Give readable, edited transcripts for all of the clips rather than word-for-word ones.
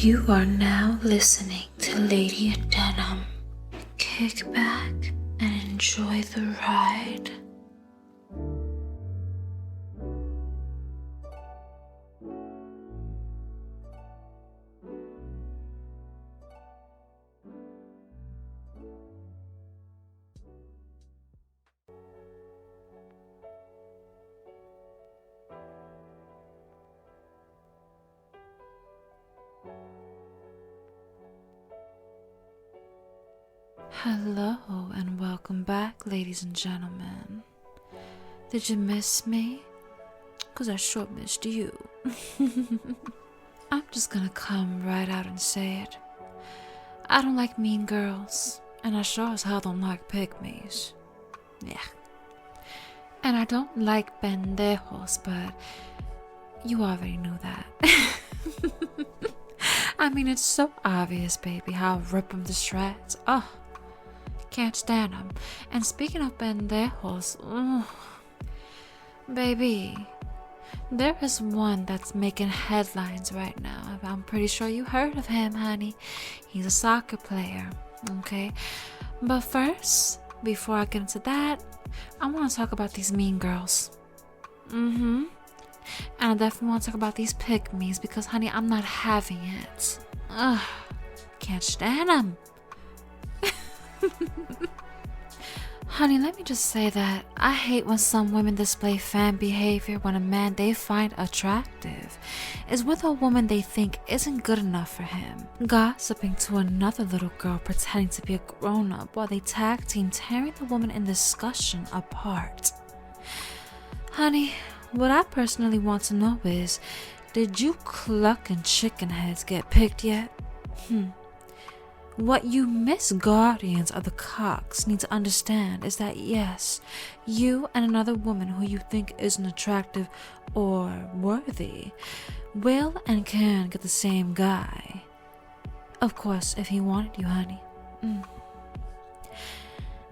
You are now listening to Lady Adenium. Kick back and enjoy the ride. Hello and welcome back, ladies and gentlemen. Did you miss me? 'Cause I sure missed you. I'm just gonna come right out and say it. I don't like mean girls, and I sure as hell don't like pygmies. Yeah. And I don't like ndejos, but you already knew that. I mean, it's so obvious, baby, how I rip them to shreds. Oh, can't stand them. And speaking of ndejos, baby, there is one that's making headlines right now. I'm pretty sure you heard of him, honey. He's a soccer player, okay? But first, before I get into that, I want to talk about these mean girls. And I definitely want to talk about these pygmies because, honey, I'm not having it. Ugh, can't stand them. Honey, let me just say that I hate when some women display fan behavior when a man they find attractive is with a woman they think isn't good enough for him, gossiping to another little girl pretending to be a grown-up while they tag team tearing the woman in discussion apart. Honey, what I personally want to know is, did you clucking chicken heads get picked yet? What you Miss Guardians of the Cocks need to understand is that yes, you and another woman who you think isn't attractive or worthy will and can get the same guy. Of course, if he wanted you, honey.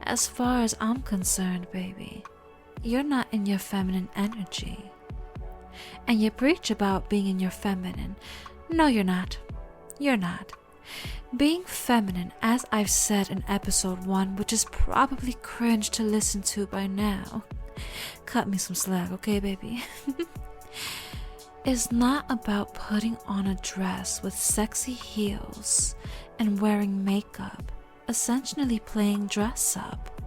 As far as I'm concerned, baby, you're not in your feminine energy. And you preach about being in your feminine. No, you're not. You're not. Being feminine, as I've said in episode 1, which is probably cringe to listen to by now. Cut me some slack, okay, baby? Is not about putting on a dress with sexy heels and wearing makeup, essentially playing dress up.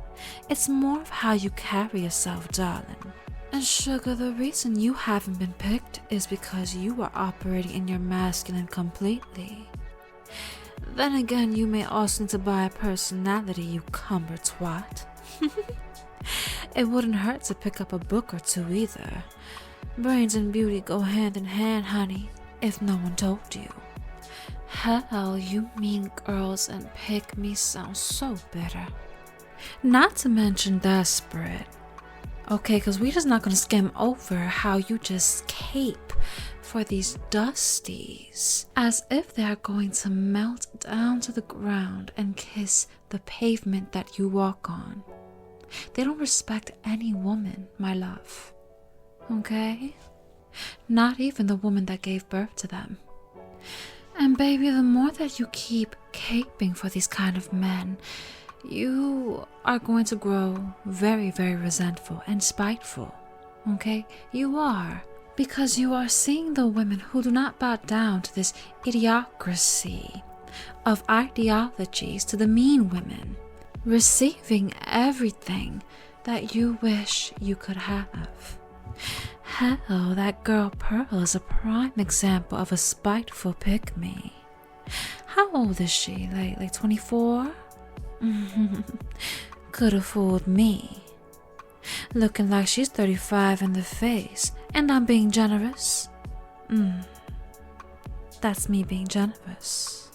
It's more of how you carry yourself, darling. And sugar, the reason you haven't been picked is because you are operating in your masculine completely. Then again, you may also need to buy a personality, you cumber twat. It wouldn't hurt to pick up a book or two either. Brains and beauty go hand in hand, honey, if no one told you. Hell, you mean girls and pick me sound so bitter. Not to mention desperate. Okay, because we're just not going to skim over how you just cape for these dusties as if they are going to melt down to the ground and kiss the pavement that you walk on. They don't respect any woman, my love. Okay? Not even the woman that gave birth to them. And baby, the more that you keep caping for these kind of men, you are going to grow very, very resentful and spiteful. Okay? You are. Because you are seeing the women who do not bow down to this idiocracy of ideologies to the mean women, receiving everything that you wish you could have. Hell, that girl Pearl is a prime example of a spiteful pick-me. How old is she? Like 24? Could have fooled me. Looking like she's 35 in the face, and I'm being generous. That's me being generous.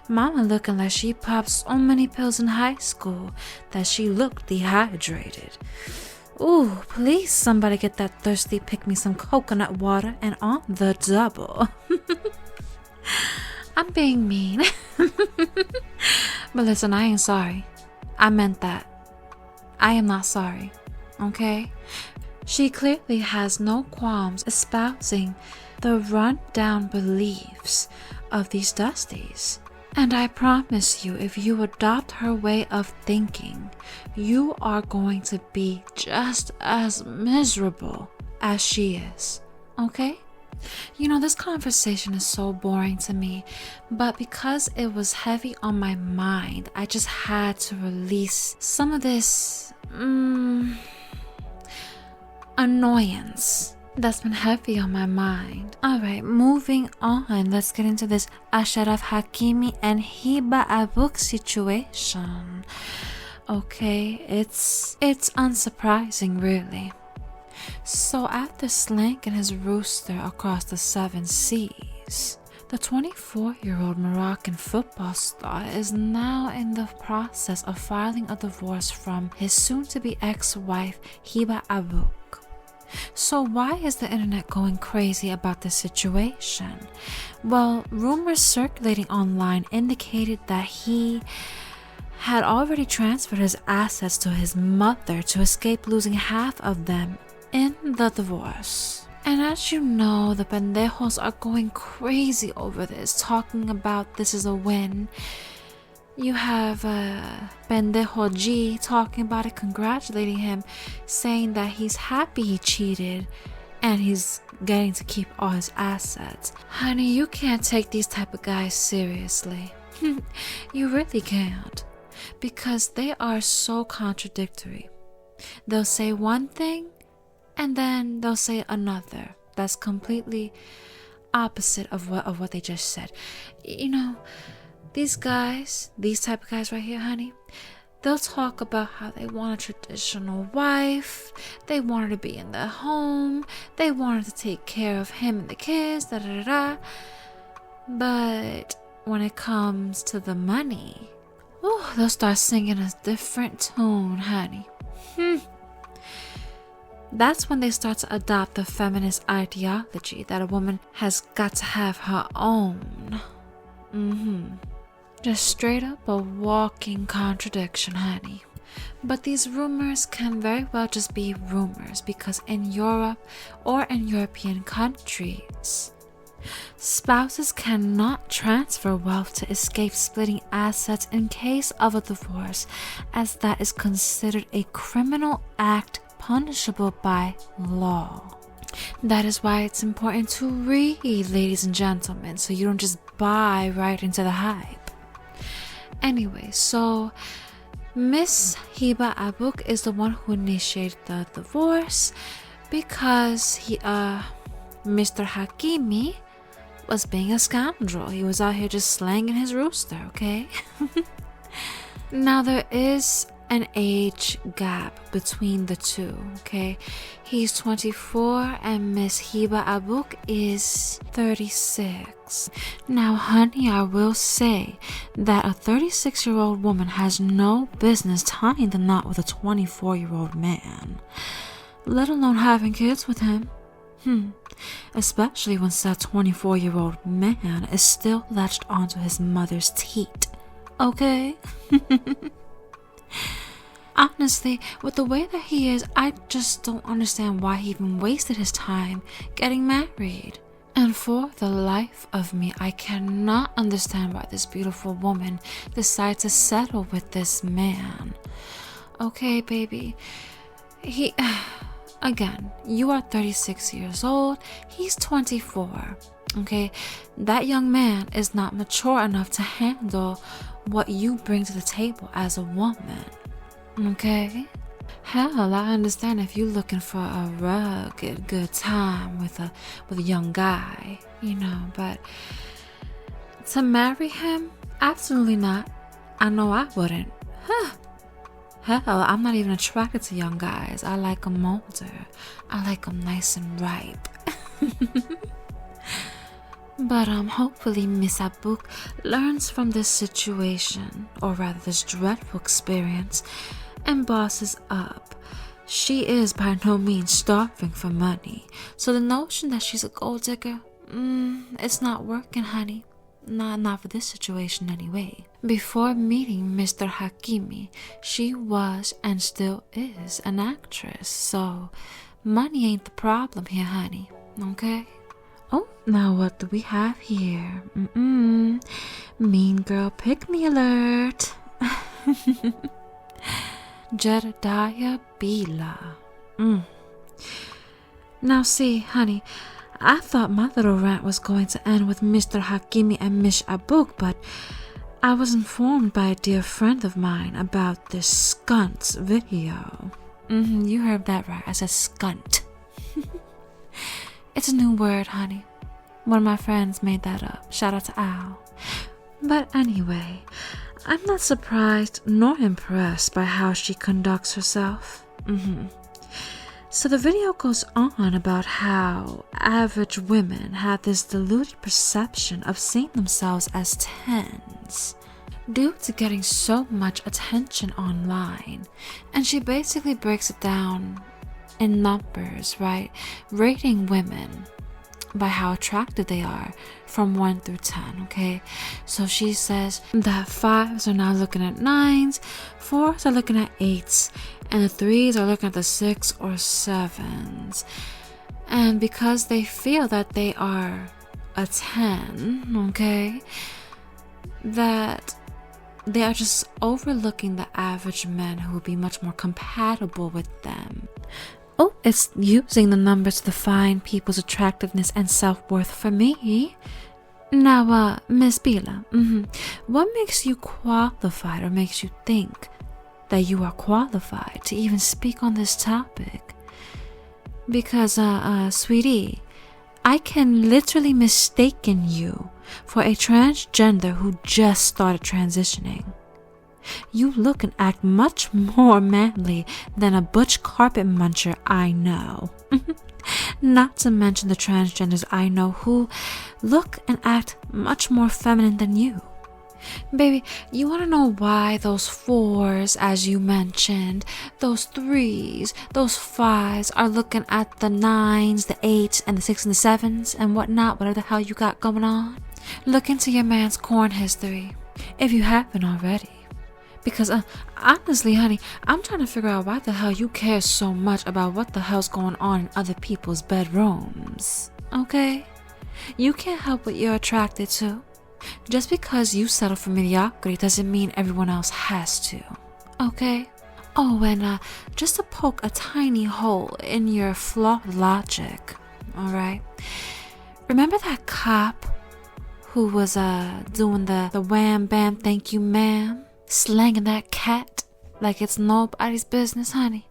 Mama looking like she popped so many pills in high school that she looked dehydrated. Ooh, please somebody get that thirsty pick me some coconut water and on the double. I'm being mean. But listen, I ain't sorry. I meant that. I am not sorry, okay? She clearly has no qualms espousing the rundown beliefs of these dusties. And I promise you, if you adopt her way of thinking, you are going to be just as miserable as she is, okay? You know, this conversation is so boring to me, but because it was heavy on my mind, I just had to release some of this annoyance that's been heavy on my mind. Alright, moving on. Let's get into this Ashraf Hakimi and Hiba Abuk situation. Okay, it's unsurprising, really. So after slanking his rooster across the 7 seas, the 24-year-old Moroccan football star is now in the process of filing a divorce from his soon-to-be ex-wife Hiba Abuk. So why is the internet going crazy about this situation? Well, rumors circulating online indicated that he had already transferred his assets to his mother to escape losing half of them in the divorce. And as you know, the ndejos are going crazy over this, talking about this is a win. You have Pendejo G talking about it, congratulating him, saying that he's happy he cheated and he's getting to keep all his assets. Honey, you can't take these type of guys seriously. You really can't, because they are so contradictory. They'll say one thing and then they'll say another that's completely opposite of what they just said. You know, these guys, these type of guys right here, honey, they'll talk about how they want a traditional wife, they want her to be in the home, they want her to take care of him and the kids, da da da da. But when it comes to the money, they'll start singing a different tune, honey. That's when they start to adopt the feminist ideology that a woman has got to have her own. Just straight up a walking contradiction, honey. But these rumors can very well just be rumors, because in Europe or in European countries, spouses cannot transfer wealth to escape splitting assets in case of a divorce, as that is considered a criminal act punishable by law. That is why it's important to read, ladies and gentlemen, so you don't just buy right into the hype. Anyway, so Miss Hiba Abuk is the one who initiated the divorce because Mr. Hakimi was being a scoundrel. He was out here just slanging his rooster, okay? Now there is an age gap between the two, okay? He's 24 and Miss Hiba Abuk is 36. Now, honey, I will say that a 36-year-old woman has no business tying the knot with a 24-year-old man, let alone having kids with him. Especially when that 24-year-old man is still latched onto his mother's teat, okay? Honestly, with the way that he is, I just don't understand why he even wasted his time getting married. And for the life of me, I cannot understand why this beautiful woman decided to settle with this man. Okay, baby. Again, you are 36 years old, he's 24. Okay, that young man is not mature enough to handle what you bring to the table as a woman. Okay? Hell, I understand if you're looking for a rugged good time with a young guy, you know, but to marry him, absolutely not. I know I wouldn't. Hell, I'm not even attracted to young guys. I like them older. I like them nice and ripe. But hopefully Miss Abuk learns from this situation, or rather this dreadful experience, and bosses up. She is by no means starving for money, so the notion that she's a gold digger, it's not working, honey. Not for this situation anyway. Before meeting Mr. Hakimi, she was and still is an actress, so money ain't the problem here, honey, okay? Oh, now what do we have here? Mean girl pick me alert. Jedediah Bila. Now see, honey, I thought my little rant was going to end with Mr. Hakimi and Mish Abuk, but I was informed by a dear friend of mine about this skunt video. You heard that right. I said skunt. It's a new word, honey. One of my friends made that up. Shout out to Al. But anyway, I'm not surprised nor impressed by how she conducts herself. So the video goes on about how average women have this deluded perception of seeing themselves as 10s due to getting so much attention online. And she basically breaks it down in numbers, right? Rating women by how attractive they are from 1 through 10, okay? So she says that 5s are now looking at 9s, 4s are looking at 8s, and the 3s are looking at the 6 or 7s. And because they feel that they are a 10, okay, that they are just overlooking the average men who would be much more compatible with them. Oh, it's using the numbers to define people's attractiveness and self-worth for me. Now, Miss Bila, what makes you qualified or makes you think that you are qualified to even speak on this topic? Because, sweetie, I can literally mistaken you for a transgender who just started transitioning. You look and act much more manly than a butch carpet muncher I know. Not to mention the transgenders I know who look and act much more feminine than you. Baby, you want to know why those 4s, as you mentioned, those 3s, those 5s are looking at the 9s, the 8s, and the 6s and the 7s and whatnot, whatever the hell you got going on? Look into your man's corn history, if you haven't already. Because, honestly, honey, I'm trying to figure out why the hell you care so much about what the hell's going on in other people's bedrooms, okay? You can't help what you're attracted to. Just because you settle for mediocrity doesn't mean everyone else has to, okay? Oh, and just to poke a tiny hole in your flawed logic, alright? Remember that cop who was doing the wham bam thank you ma'am? Slanging that cat like it's nobody's business, honey.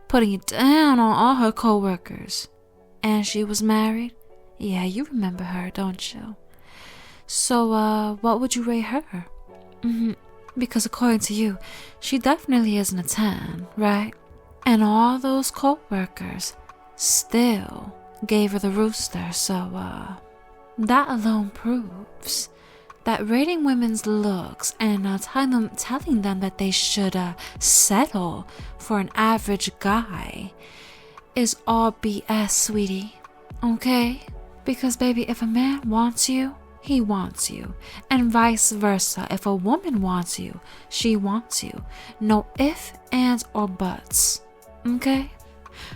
Putting it down on all her co-workers. And she was married? Yeah, you remember her, don't you? So, what would you rate her? Because according to you, she definitely isn't a 10, right? And all those co-workers still gave her the rooster, so, that alone proves that rating women's looks and telling them that they should settle for an average guy is all BS, sweetie, okay? Because, baby, if a man wants you, he wants you. And vice versa. If a woman wants you, she wants you. No ifs, ands, or buts, okay?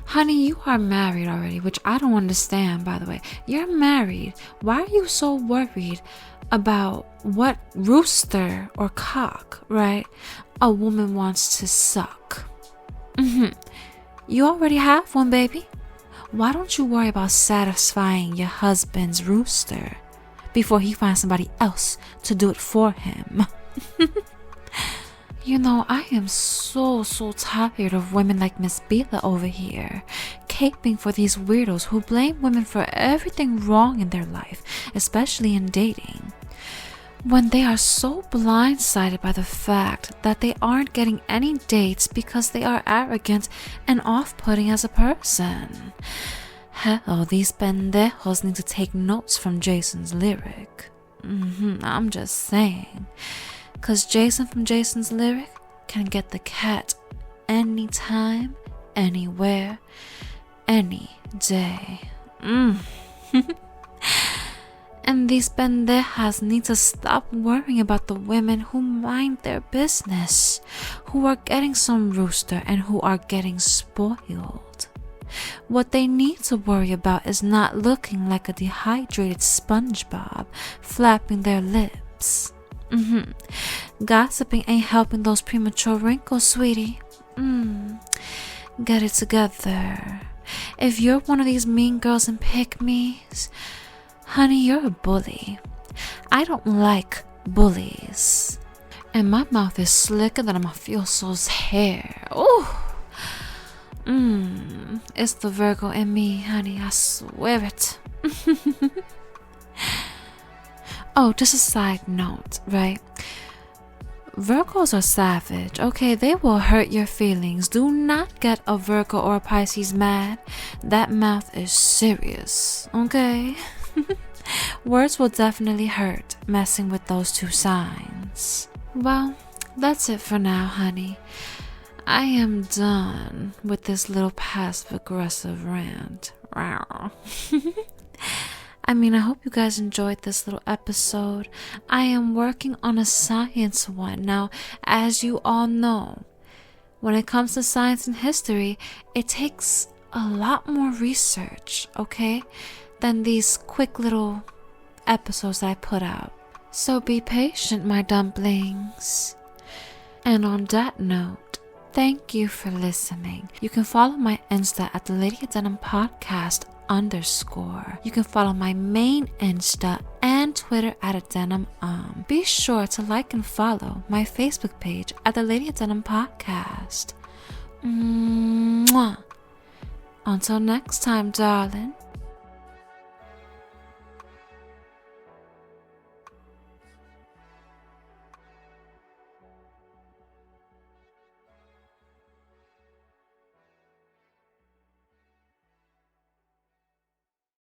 Honey, you are married already, which I don't understand, by the way. You're married. Why are you so worried about what rooster or cock, right, a woman wants to suck? You already have one, baby. Why don't you worry about satisfying your husband's rooster before he finds somebody else to do it for him? You know, I am so tired of women like Miss Bila over here, caping for these weirdos who blame women for everything wrong in their life, especially in dating, when they are so blindsided by the fact that they aren't getting any dates because they are arrogant and off-putting as a person. Hell, these pendejos need to take notes from Jason's lyric. I'm just saying. Cause Jason from Jason's lyric can get the cat anytime, anywhere, any day. And these pendejas need to stop worrying about the women who mind their business, who are getting some rooster and who are getting spoiled. What they need to worry about is not looking like a dehydrated SpongeBob flapping their lips. Gossiping ain't helping those premature wrinkles, sweetie. Get it together. If you're one of these mean girls and pick-me's, honey, you're a bully. I don't like bullies. And my mouth is slicker than a mafioso's hair. Ooh. It's the Virgo in me, honey. I swear it. Oh, just a side note, right? Virgos are savage, okay? They will hurt your feelings. Do not get a Virgo or a Pisces mad. That mouth is serious, okay? Words will definitely hurt messing with those two signs. Well, that's it for now, honey. I am done with this little passive-aggressive rant. I hope you guys enjoyed this little episode. I am working on a science one. Now, as you all know, when it comes to science and history, it takes a lot more research, okay, than these quick little episodes that I put out. So be patient, my dumplings. And on that note, thank you for listening. You can follow my Insta at the Lady Adenium Podcast _. You can follow my main Insta and Twitter at Adenium. Be sure to like and follow my Facebook page at the Lady Adenium Podcast. Until next time, darling.